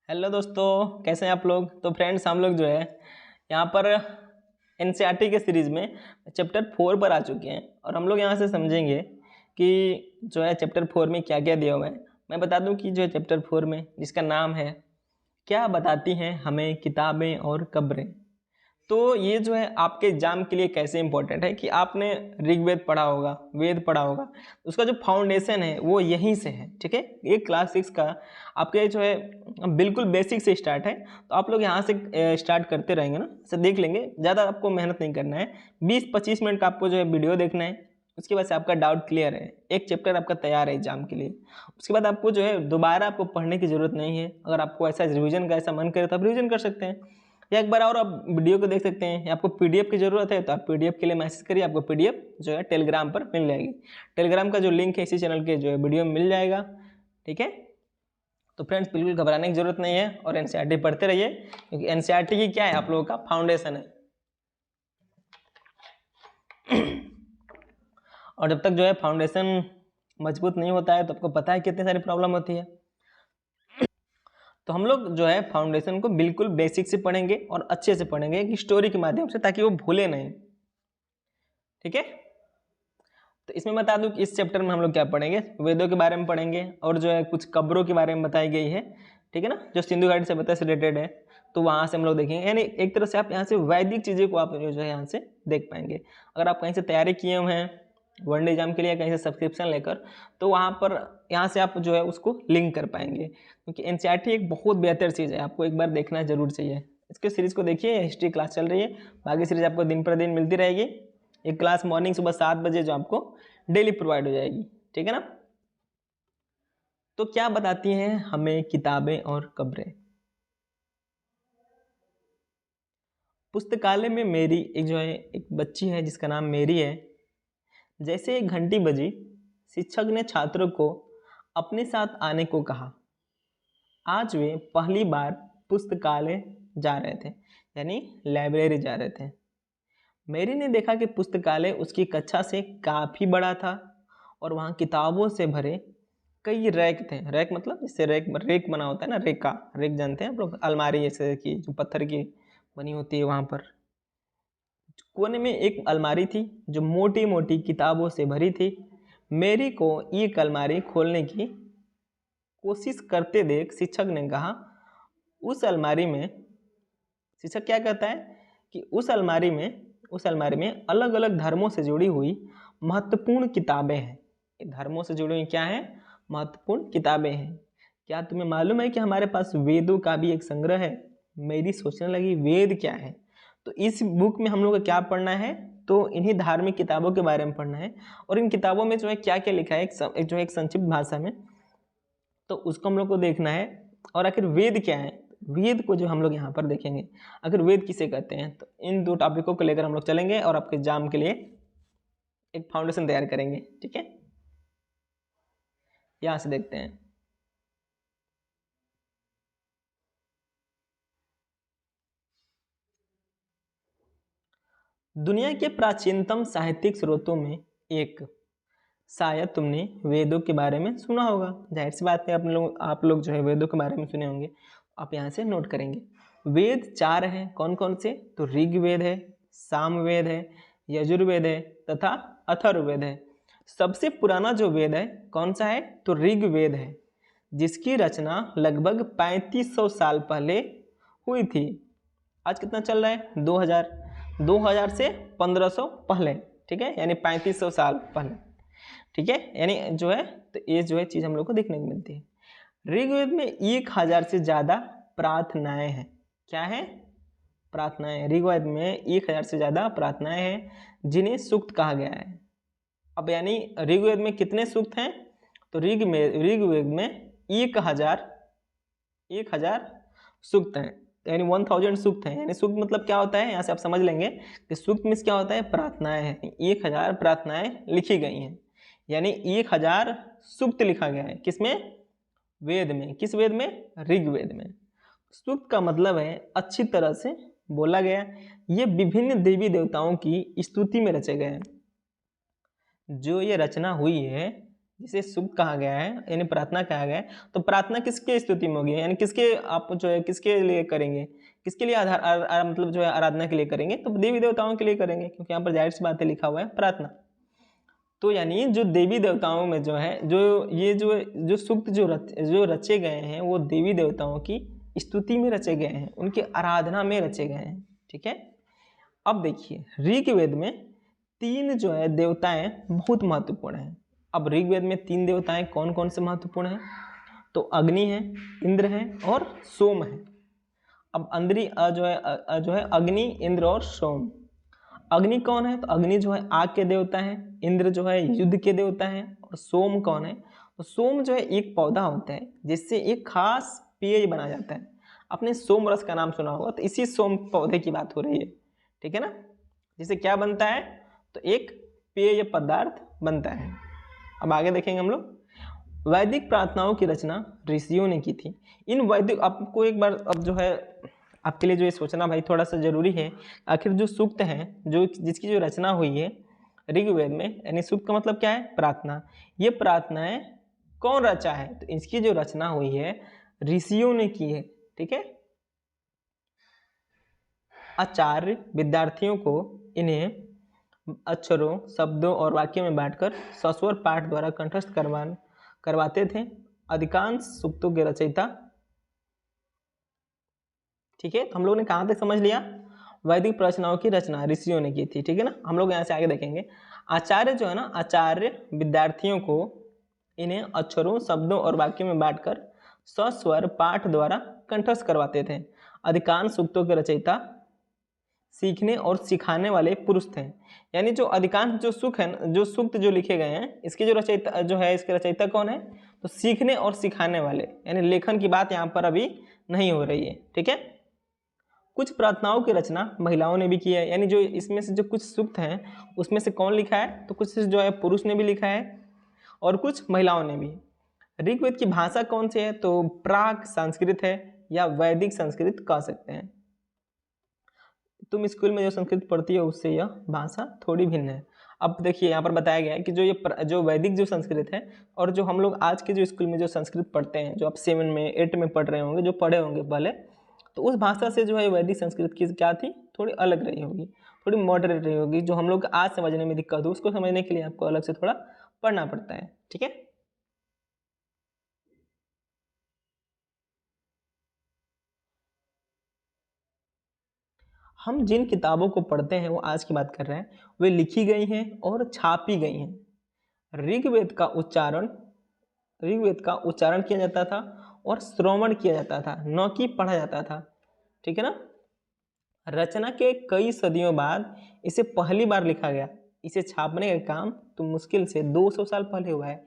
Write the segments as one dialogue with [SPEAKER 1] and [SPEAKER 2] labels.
[SPEAKER 1] Hello दोस्तों, कैसे हैं आप लोग। तो फ्रेंड्स, हम लोग जो है यहाँ पर एनसीईआरटी के सीरीज़ में चैप्टर 4 पर आ चुके हैं और हम लोग यहाँ से समझेंगे कि जो है चैप्टर 4 में क्या क्या दिया हुआ है। मैं बता दूं कि जो है चैप्टर 4 में जिसका नाम है क्या बताती हैं हमें किताबें और कब्रें। तो ये जो है आपके एग्जाम के लिए कैसे इंपॉर्टेंट है कि आपने ऋग्वेद पढ़ा होगा, वेद पढ़ा होगा, उसका जो फाउंडेशन है वो यहीं से है। ठीक है, ये क्लास 6 का आपके जो है बिल्कुल बेसिक से स्टार्ट है। तो आप लोग यहाँ से स्टार्ट करते रहेंगे ना, से देख लेंगे। ज़्यादा आपको मेहनत नहीं करना है, 20-25 मिनट का आपको जो है वीडियो देखना है। उसके बाद से आपका डाउट क्लियर है, एक चैप्टर आपका तैयार है एग्जाम के लिए। उसके बाद आपको जो है दोबारा आपको पढ़ने की ज़रूरत नहीं है। अगर आपको ऐसा रिवीजन का ऐसा मन करे तो आप रिवीजन कर सकते हैं, या एक बार और आप वीडियो को देख सकते हैं। या आपको पीडीएफ की ज़रूरत है तो आप पीडीएफ के लिए मैसेज करिए, आपको पीडीएफ जो है टेलीग्राम पर मिल जाएगी। टेलीग्राम का जो लिंक है इसी चैनल के जो है वीडियो में मिल जाएगा। ठीक है, तो फ्रेंड्स बिल्कुल घबराने की जरूरत नहीं है और एनसीईआरटी पढ़ते रहिए, क्योंकि एनसीईआरटी की क्या है, आप लोगों का फाउंडेशन है। और जब तक जो है फाउंडेशन मजबूत नहीं होता है तो आपको पता है कितनी सारी प्रॉब्लम होती है। तो हम लोग जो है फाउंडेशन को बिल्कुल बेसिक से पढ़ेंगे और अच्छे से पढ़ेंगे एक स्टोरी के माध्यम से, ताकि वो भूले नहीं। ठीक है, तो इसमें बता दूं कि इस चैप्टर में हम लोग क्या पढ़ेंगे, वेदों के बारे में पढ़ेंगे और जो है कुछ कब्रों के बारे में बताई गई है। ठीक है ना, जो सिंधु घाटी सभ्यता से रिलेटेड है, तो वहाँ से हम लोग देखेंगे। यानी एक तरह से आप यहाँ से वैदिक चीज़ें को आप जो है यहाँ से देख पाएंगे। अगर आप कहीं से तैयारी किए हुए हैं वनडे एग्जाम के लिए, कहीं से सब्सक्रिप्शन लेकर, तो वहाँ पर यहाँ से आप जो है उसको लिंक कर पाएंगे, क्योंकि एनसीईआरटी एक बहुत बेहतर चीज़ है, आपको एक बार देखना जरूर चाहिए। इसके सीरीज़ को देखिए, हिस्ट्री क्लास चल रही है, बाकी सीरीज आपको दिन पर दिन मिलती रहेगी। एक क्लास मॉर्निंग सुबह 7 बजे जो आपको डेली प्रोवाइड हो जाएगी। ठीक है ना। तो क्या बताती हैं हमें किताबें और कब्रें। पुस्तकालय में मेरी एक बच्ची है जिसका नाम मेरी है। जैसे एक घंटी बजी, शिक्षक ने छात्रों को अपने साथ आने को कहा। आज वे पहली बार पुस्तकालय जा रहे थे, यानी लाइब्रेरी जा रहे थे। मेरी ने देखा कि पुस्तकालय उसकी कक्षा से काफ़ी बड़ा था और वहाँ किताबों से भरे कई रैक थे। रैक मतलब इससे रैक रेक बना होता है ना, रेका, रेक जानते हैं आप लोग, अलमारी जैसे की जो पत्थर की बनी होती है। वहाँ पर कोने में एक अलमारी थी जो मोटी मोटी किताबों से भरी थी। मेरी को एक अलमारी खोलने की कोशिश करते देख शिक्षक ने कहा, उस अलमारी में, शिक्षक क्या कहता है कि उस अलमारी में अलग अलग धर्मों से जुड़ी हुई महत्वपूर्ण किताबें हैं। धर्मों से जुड़ी हुई क्या है, महत्वपूर्ण किताबें हैं। क्या तुम्हें मालूम है कि हमारे पास वेदों का भी एक संग्रह है। मेरी सोचने लगी वेद क्या है। तो इस बुक में हम लोग को क्या पढ़ना है, तो इन्हीं धार्मिक किताबों के बारे में पढ़ना है। और इन किताबों में जो है क्या क्या लिखा है एक संक्षिप्त भाषा में, तो उसको हम लोग को देखना है। और आखिर वेद क्या है, वेद को जो हम लोग यहाँ पर देखेंगे, आखिर वेद किसे कहते हैं। तो इन दो टॉपिकों को लेकर हम लोग चलेंगे और आपके एग्जाम के लिए एक फाउंडेशन तैयार करेंगे। ठीक है, यहाँ से देखते हैं। दुनिया के प्राचीनतम साहित्यिक स्रोतों में एक, शायद तुमने वेदों के बारे में सुना होगा। जाहिर सी बात है, आप लोग जो है वेदों के बारे में सुने होंगे। आप यहाँ से नोट करेंगे। वेद 4 हैं, कौन कौन से, तो ऋग्वेद है, सामवेद है, यजुर्वेद है तथा अथर्ववेद है। सबसे पुराना जो वेद है कौन सा है, तो ऋग्वेद है, जिसकी रचना लगभग 3500 साल पहले हुई थी। आज कितना चल रहा है, 2000 से 1500 पहले। ठीक है, यानी 3500 साल पहले। ठीक है, यानी जो है, तो ये जो है चीज़ हम लोग को देखने को मिलती है। ऋग्वेद में 1000 से ज़्यादा प्रार्थनाएं हैं। क्या है, प्रार्थनाएं। ऋग्वेद में 1000 से ज़्यादा प्रार्थनाएं हैं जिन्हें सूक्त कहा गया है। अब यानी ऋग्वेद में कितने सूक्त हैं, तो ऋग्वेद में 1000 सूक्त हैं, यानी 1000 सूक्त हैं। यानी सूक्त मतलब क्या होता है, यहाँ से आप समझ लेंगे कि सूक्त मीन्स क्या होता है, प्रार्थनाएं हैं। 1000 प्रार्थनाएं लिखी गई हैं, यानी 1000 सूक्त लिखा गया है। किसमें, वेद में। किस वेद में, ऋग्वेद में। सूक्त का मतलब है अच्छी तरह से बोला गया। ये विभिन्न देवी देवताओं की स्तुति में रचे गए हैं। जो ये रचना हुई है जिसे सुक्त कहा गया है यानी प्रार्थना कहा गया है, तो प्रार्थना किसके स्तुति में होगी, यानी किसके आप जो है किसके लिए करेंगे, किसके लिए मतलब जो है आराधना के लिए करेंगे, तो देवी देवताओं के लिए करेंगे, क्योंकि यहाँ पर जाहिर सी बात है लिखा हुआ है प्रार्थना। तो यानी जो देवी देवताओं में जो है जो सुक्त जो रचे गए हैं वो देवी देवताओं की स्तुति में रचे गए हैं, उनकी आराधना में रचे गए हैं। ठीक है, अब देखिए ऋग्वेद में 3 जो है देवताएं बहुत महत्वपूर्ण हैं। अब ऋग्वेद में 3 देवताएं कौन कौन से महत्वपूर्ण हैं, तो अग्नि है, इंद्र है और सोम है। अब जो है अग्नि, इंद्र और सोम। अग्नि कौन है, तो अग्नि जो है आग के देवता है, इंद्र जो है युद्ध के देवता है, और सोम कौन है, तो सोम जो है एक पौधा होता है जिससे एक खास पेय बना जाता है। आपने सोम रस का नाम सुना होगा, तो इसी सोम पौधे की बात हो रही है। ठीक है ना, जिससे क्या बनता है, तो एक पेय पदार्थ बनता है। अब आगे देखेंगे हम लोग। वैदिक प्रार्थनाओं की रचना ऋषियों ने की थी। इन वैदिक, आपको एक बार अब जो है आपके लिए जो ये सोचना भाई थोड़ा सा जरूरी है, आखिर जो सूक्त हैं जिसकी जो रचना हुई है ऋग्वेद में, यानी सूक्त का मतलब क्या है, प्रार्थना। ये प्रार्थनाएं कौन रचा है, तो इसकी जो रचना हुई है ऋषियों ने की है। ठीक है, आचार्य विद्यार्थियों को इन्हें अक्षरों, शब्दों और वाक्यों में बांटकर सस्वर पाठ द्वारा कंठस्थ करवाते थे। अधिकांश सूक्तों के रचयिता, ठीक है, तो हम लोगों ने कहाँ तक समझ लिया, वैदिक प्रवचनाओं की रचना ऋषियों ने की थी। ठीक है ना, हम लोग यहाँ से आगे देखेंगे। आचार्य जो है ना, आचार्य विद्यार्थियों को इन्हें अक्षरों, शब्दों और वाक्यों में बांटकर सस्वर पाठ द्वारा कंठस्थ करवाते थे। अधिकांश सूक्तों के रचयिता सीखने और सिखाने वाले पुरुष थे। यानी जो अधिकांश जो सूक्त जो लिखे गए हैं, इसके जो रचयिता जो है, इसके रचयिता कौन है, तो सीखने और सिखाने वाले, यानी लेखन की बात यहाँ पर अभी नहीं हो रही है। ठीक है, कुछ प्रार्थनाओं की रचना महिलाओं ने भी की है। यानी जो इसमें से जो कुछ सूक्त हैं उसमें से कौन लिखा है, तो कुछ जो है पुरुष ने भी लिखा है और कुछ महिलाओं ने भी। ऋग्वेद की भाषा कौन सी है, तो प्राक संस्कृत है या वैदिक संस्कृत कह सकते हैं। तुम स्कूल में जो संस्कृत पढ़ती हो उससे यह भाषा थोड़ी भिन्न है। अब देखिए यहाँ पर बताया गया है कि जो वैदिक जो संस्कृत है और जो हम लोग आज के जो स्कूल में जो संस्कृत पढ़ते हैं, जो आप 7 में 8 में पढ़ रहे होंगे, जो पढ़े होंगे पहले, तो उस भाषा से जो है वैदिक संस्कृत की क्या थी, थोड़ी अलग रही होगी, थोड़ी मॉडरेट रही होगी। जो हम लोग आज समझने में दिक्कत हो, उसको समझने के लिए आपको अलग से थोड़ा पढ़ना पड़ता है। ठीक है, हम जिन किताबों को पढ़ते हैं वो आज की बात कर रहे हैं, वे लिखी गई हैं और छापी गई हैं। ऋग्वेद का उच्चारण किया जाता था और श्रवण किया जाता था, न कि पढ़ा जाता था। ठीक है ना, रचना के कई सदियों बाद इसे पहली बार लिखा गया। इसे छापने का काम तो मुश्किल से 200 साल पहले हुआ है।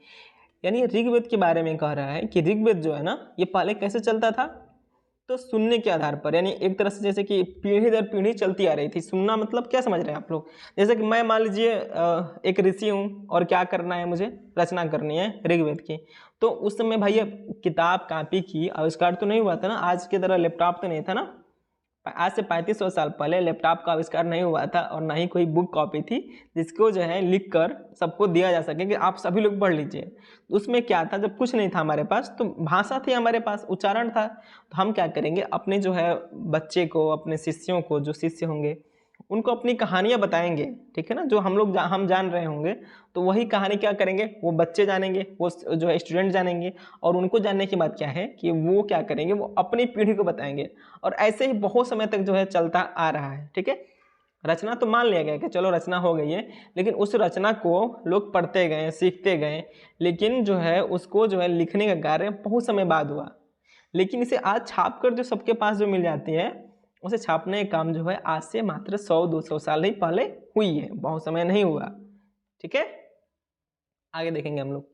[SPEAKER 1] यानी ऋग्वेद के बारे में कह रहा है कि ऋग्वेद जो है ना, ये पहले कैसे चलता था, तो सुनने के आधार पर, यानी एक तरह से जैसे कि पीढ़ी दर पीढ़ी चलती आ रही थी। सुनना मतलब क्या समझ रहे हैं आप लोग, जैसे कि मैं मान लीजिए एक ऋषि हूँ और क्या करना है, मुझे रचना करनी है ऋग्वेद की, तो उस समय भैया किताब कापी की आविष्कार तो नहीं हुआ था ना, आज की तरह लैपटॉप तो नहीं था ना। आज से 3500 साल पहले लैपटॉप का आविष्कार नहीं हुआ था और ना ही कोई बुक कॉपी थी जिसको जो है लिख कर सबको दिया जा सके कि आप सभी लोग पढ़ लीजिए। उसमें क्या था, जब कुछ नहीं था हमारे पास, तो भाषा थी हमारे पास, उच्चारण था, तो हम क्या करेंगे, अपने जो है बच्चे को, अपने शिष्यों को, जो शिष्य होंगे उनको अपनी कहानियाँ बताएंगे। ठीक है ना, जो हम जान रहे होंगे, तो वही कहानी क्या करेंगे, वो बच्चे जानेंगे, वो जो है स्टूडेंट जानेंगे, और उनको जानने की बात क्या है कि वो क्या करेंगे, वो अपनी पीढ़ी को बताएंगे। और ऐसे ही बहुत समय तक जो है चलता आ रहा है। ठीक है, रचना तो मान लिया गया कि चलो रचना हो गई है, लेकिन उस रचना को लोग पढ़ते गए, सीखते गए, लेकिन जो है उसको जो है लिखने का कार्य बहुत समय बाद हुआ। लेकिन इसे आज छाप कर जो सबके पास जो मिल जाती है, उसे छापने का काम जो है आज से मात्र 100-200 साल ही पहले हुई है, बहुत समय नहीं हुआ। ठीक है, आगे देखेंगे हम लोग।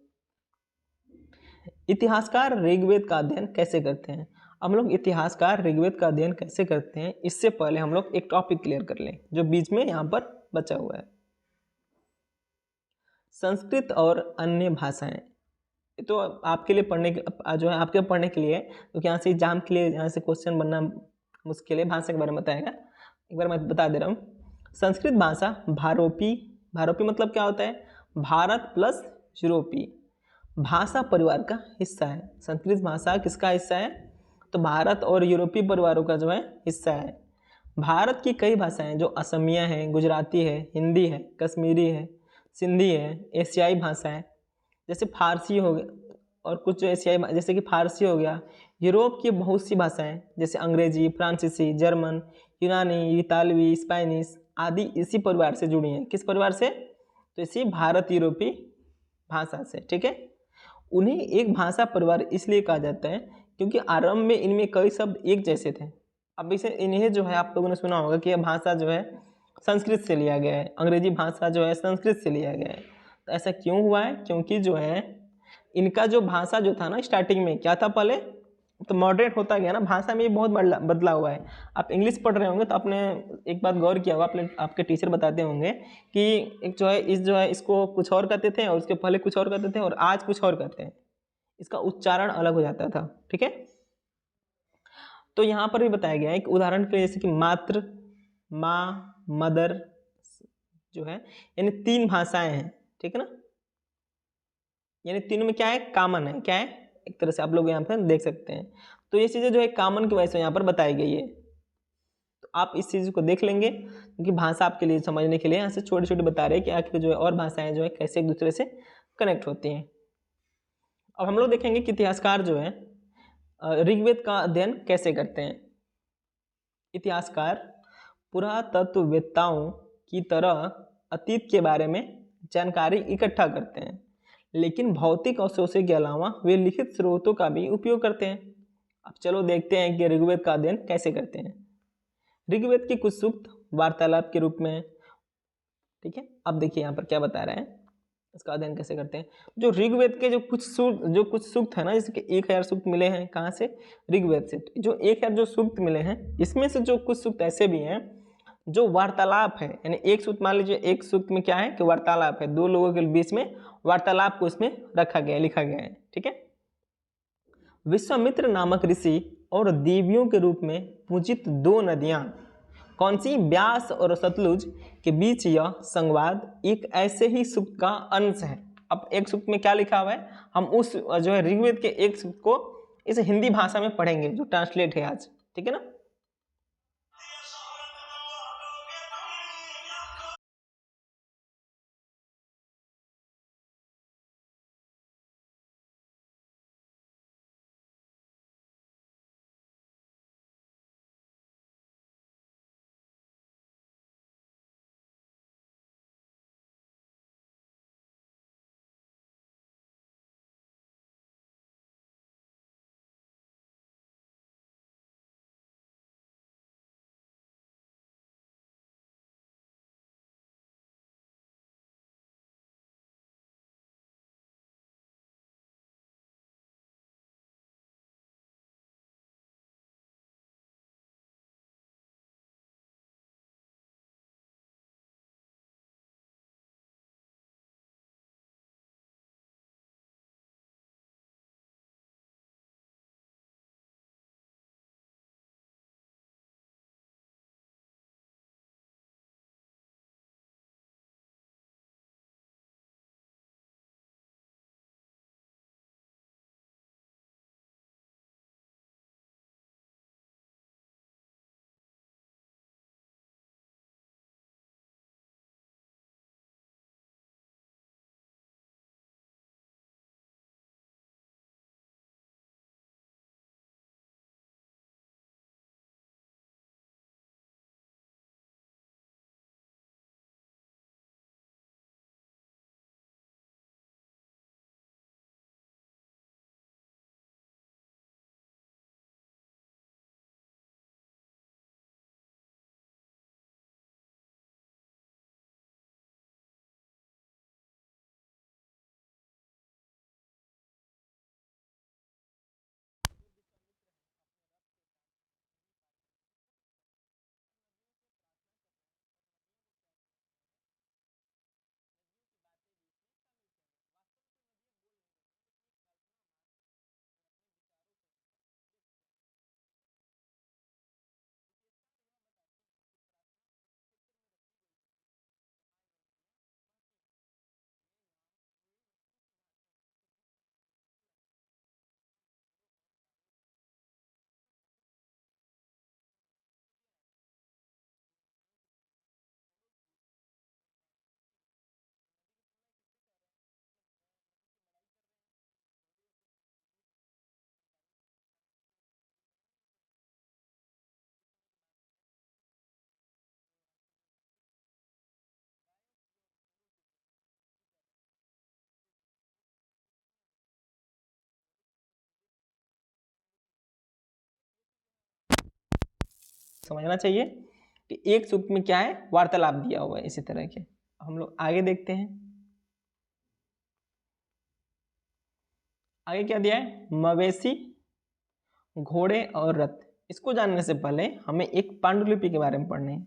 [SPEAKER 1] इतिहासकार ऋग्वेद का अध्ययन कैसे करते हैं। हम लोग इतिहासकार ऋग्वेद का अध्ययन कैसे करते हैं, इससे पहले हम लोग एक टॉपिक क्लियर कर लें जो बीच में यहाँ पर बचा हुआ है। संस्कृत और अन्य भाषाएं, तो आपके लिए पढ़ने के जो है आपके पढ़ने के लिए, क्योंकि यहाँ से एग्जाम के लिए यहाँ से क्वेश्चन बनना मुश्किल है, भाषा के बारे में बताएगा। एक बार मैं बता दे रहा हूँ। संस्कृत भाषा भारोपी मतलब क्या होता है, भारत प्लस यूरोपी। भाषा परिवार का हिस्सा है। संस्कृत भाषा किसका हिस्सा है? तो भारत और यूरोपीय परिवारों का जो है हिस्सा है। भारत की कई भाषाएं जो असमिया है, गुजराती है, हिंदी है, कश्मीरी है, सिंधी है, एशियाई भाषा है जैसे फारसी हो गया, और कुछ जो एशियाई जैसे कि फारसी हो गया। यूरोप की बहुत सी भाषाएं जैसे अंग्रेजी, फ्रांसीसी, जर्मन, यूनानी, इतालवी, स्पेनिश आदि इसी परिवार से जुड़ी हैं। किस परिवार से? तो इसी भारत यूरोपीय भाषा से। ठीक है, उन्हें एक भाषा परिवार इसलिए कहा जाता है क्योंकि आरंभ में इनमें कई शब्द एक जैसे थे। अब इसे इन्हें जो है आप लोगों ने सुना होगा कि यह भाषा जो है संस्कृत से लिया गया है, अंग्रेजी भाषा जो है संस्कृत से लिया गया है। तो ऐसा क्यों हुआ है? क्योंकि जो है इनका जो भाषा जो था ना स्टार्टिंग में क्या था, पहले तो मॉडरेट होता गया ना, भाषा में भी बहुत बदला हुआ है। आप इंग्लिश पढ़ रहे होंगे तो आपने एक बात गौर किया होगा, आपने आपके टीचर बताते होंगे कि एक जो है इसको कुछ और कहते थे और उसके पहले कुछ और कहते थे और आज कुछ और कहते हैं। इसका उच्चारण अलग हो जाता था। ठीक है, तो यहाँ पर भी बताया गया है कि उदाहरण के लिए जैसे कि मातृ, माँ, मदर जो है यानी 3 भाषाएं हैं। ठीक है ना, यानी तीनों में क्या है, कॉमन है। क्या है? एक तरह से आप लोग यहाँ पर देख सकते हैं। तो ये चीज़ें जो है कॉमन की वजह से यहाँ पर बताई गई है। तो आप इस चीज़ को देख लेंगे क्योंकि भाषा आपके लिए समझने के लिए यहाँ से छोटे छोटे बता रहे हैं कि आखिर जो है और भाषाएं जो है कैसे एक दूसरे से कनेक्ट होती हैं। अब हम लोग देखेंगे कि इतिहासकार जो है ऋग्वेद का अध्ययन कैसे करते हैं। इतिहासकार पुरातत्ववेत्ताओं की तरह अतीत के बारे में जानकारी इकट्ठा करते हैं, लेकिन भौतिक अवशेषों के अलावा वे लिखित स्रोतों का भी उपयोग करते हैं। अब चलो देखते हैं कि ऋग्वेद का अध्ययन कैसे करते हैं। ऋग्वेद की कुछ सूक्त वार्तालाप के रूप में। ठीक है, अब देखिए यहाँ पर क्या बता रहे हैं, इसका अध्ययन कैसे करते हैं। जो ऋग्वेद के जो कुछ सूक्त है ना, जैसे कि 1000 सूक्त मिले हैं कहाँ से? ऋग्वेद से। जो 1000 जो सूक्त मिले हैं इसमें से जो कुछ सूक्त ऐसे भी हैं जो वार्तालाप है, यानी एक सूक्त मान लीजिए, एक सूक्त में क्या है कि वार्तालाप है, दो लोगों के बीच में वार्तालाप को इसमें रखा गया है, लिखा गया है। ठीक है, विश्वामित्र नामक ऋषि और देवियों के रूप में पूजित 2 नदियां कौन सी? व्यास और सतलुज के बीच यह संवाद एक ऐसे ही सूक्त का अंश है। अब एक सूक्त में क्या लिखा हुआ है, हम उस जो है ऋग्वेद के एक सूक्त को इस हिंदी भाषा में पढ़ेंगे जो ट्रांसलेट है आज। ठीक है ना। समझना चाहिए कि एक सूक्त में क्या है, वार्तालाप दिया हुआ है इसी तरह के। हम लोग आगे देखते हैं, आगे क्या दिया है, मवेशी, घोड़े और रथ। इसको जानने से पहले हमें एक पांडुलिपि के बारे में पढ़ना है।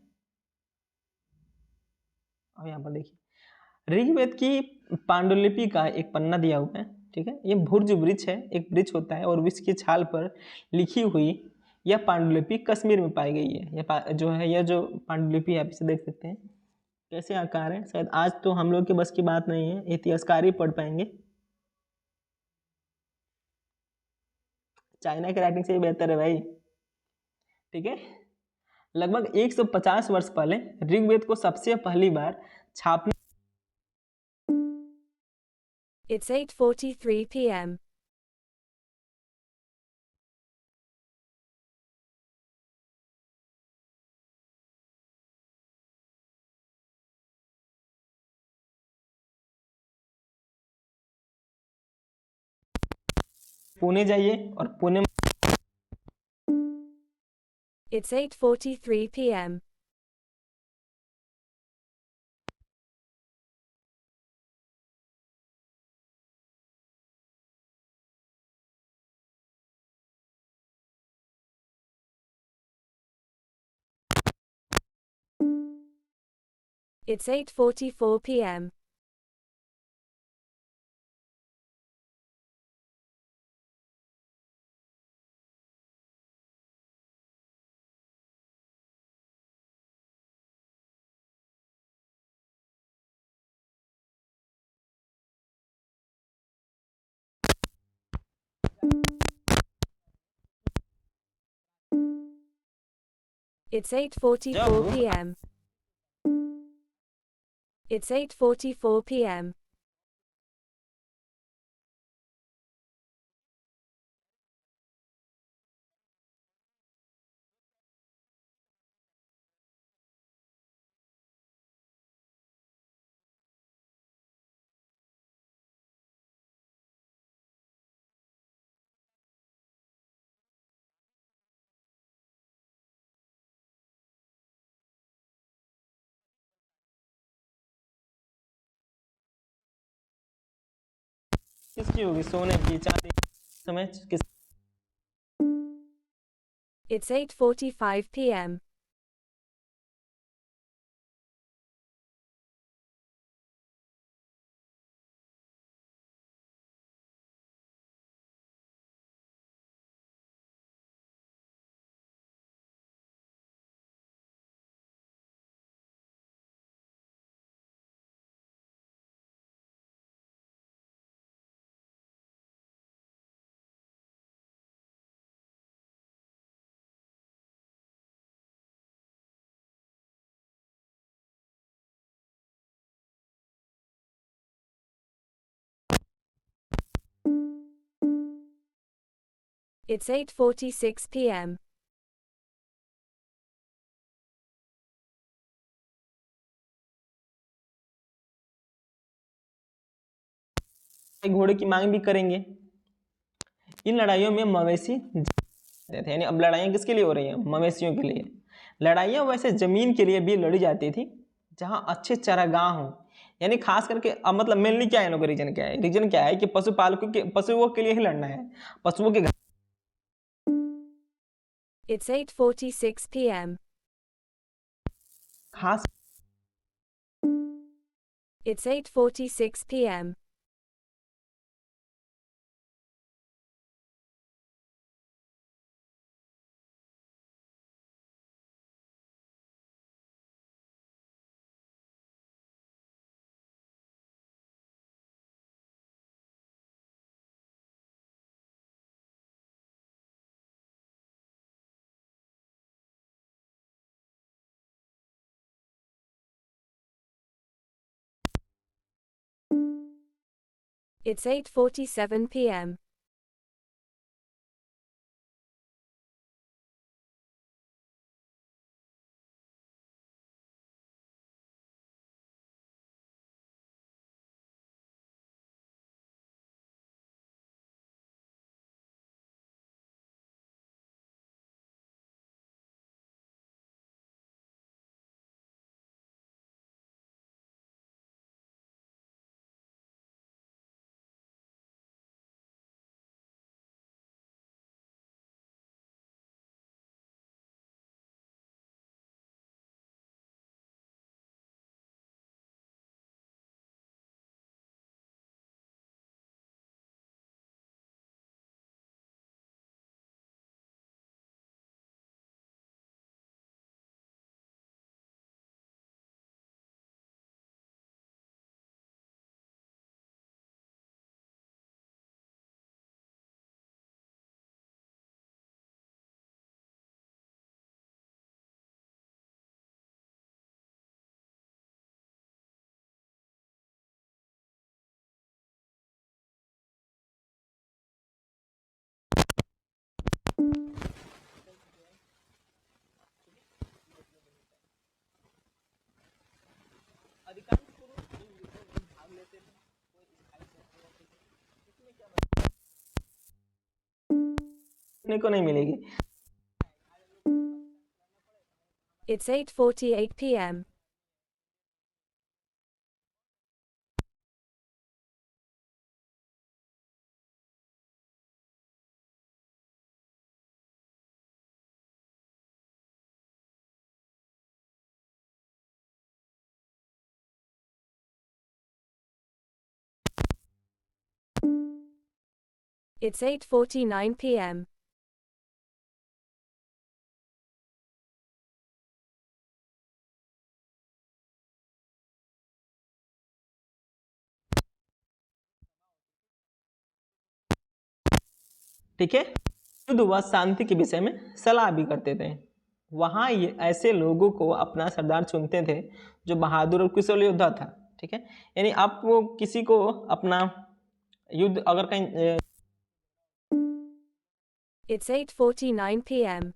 [SPEAKER 1] अब यहाँ पर देखिए, ऋग्वेद की पांडुलिपि का एक पन्ना दिया हुआ है, ठीक है। ये भुर्ज वृक्ष है, एक वृक्ष होता है और वृक्ष की छाल पर लिखी हुई यह पांडुलिपि कश्मीर में पाई गई है। यह जो पांडुलिपि है, आप इसे देख सकते हैं कैसे आकार है। शायद आज तो हम लोग के बस की बात नहीं है, इतिहासकार ही पढ़ पाएंगे। चाइना के राइटिंग से ही बेहतर है भाई, ठीक है। लगभग 150 वर्ष पहले ऋग्वेद को सबसे पहली बार छापने।
[SPEAKER 2] It's 8:43 p.m.
[SPEAKER 1] पुणे जाइए और Pune
[SPEAKER 2] It's 8:43 p.m. It's 8:44 p.m. It's 8:44 p.m. It's 8:44 p.m.
[SPEAKER 1] किसकी होगी, सोने की, चांदी की? समय किस?
[SPEAKER 2] It's 8:45 p.m. It's 8:46 p.m.
[SPEAKER 1] घोड़े की मांग भी करेंगे। इन लड़ाइयों में मवेशी जीतते थे, यानी अब लड़ाइयाँ किसके लिए हो रही हैं, मवेशियों के लिए। लड़ाइयाँ वैसे जमीन के लिए भी लड़ी जाती थी जहाँ अच्छे चारागाह हों, यानी खास करके अब मतलब मेनली क्या है, इन लोगों का रीजन क्या है, रीजन क्या है कि पशुओं के लिए ही लड़ना है, पशुओं के।
[SPEAKER 2] It's 8:46 p.m.
[SPEAKER 1] खास
[SPEAKER 2] It's 8:46 p.m. It's 8:47 p.m.
[SPEAKER 1] देखने को नहीं मिलेगी।
[SPEAKER 2] It's 8:48 p.m. It's 8:49 p.m.
[SPEAKER 1] ठीक है। युद्ध व शांति के विषय में सलाह भी करते थे। वहाँ ये ऐसे लोगों को अपना सरदार चुनते थे जो बहादुर और कुशल योद्धा था। ठीक है, यानी आप वो किसी को अपना युद्ध अगर कहीं
[SPEAKER 2] It's 8:49 p.m.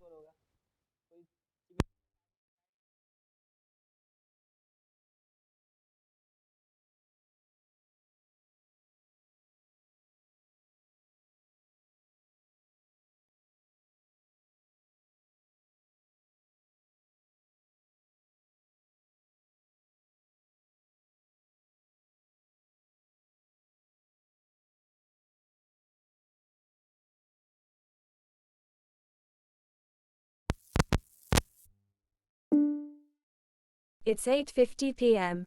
[SPEAKER 2] It's 8:50 p.m.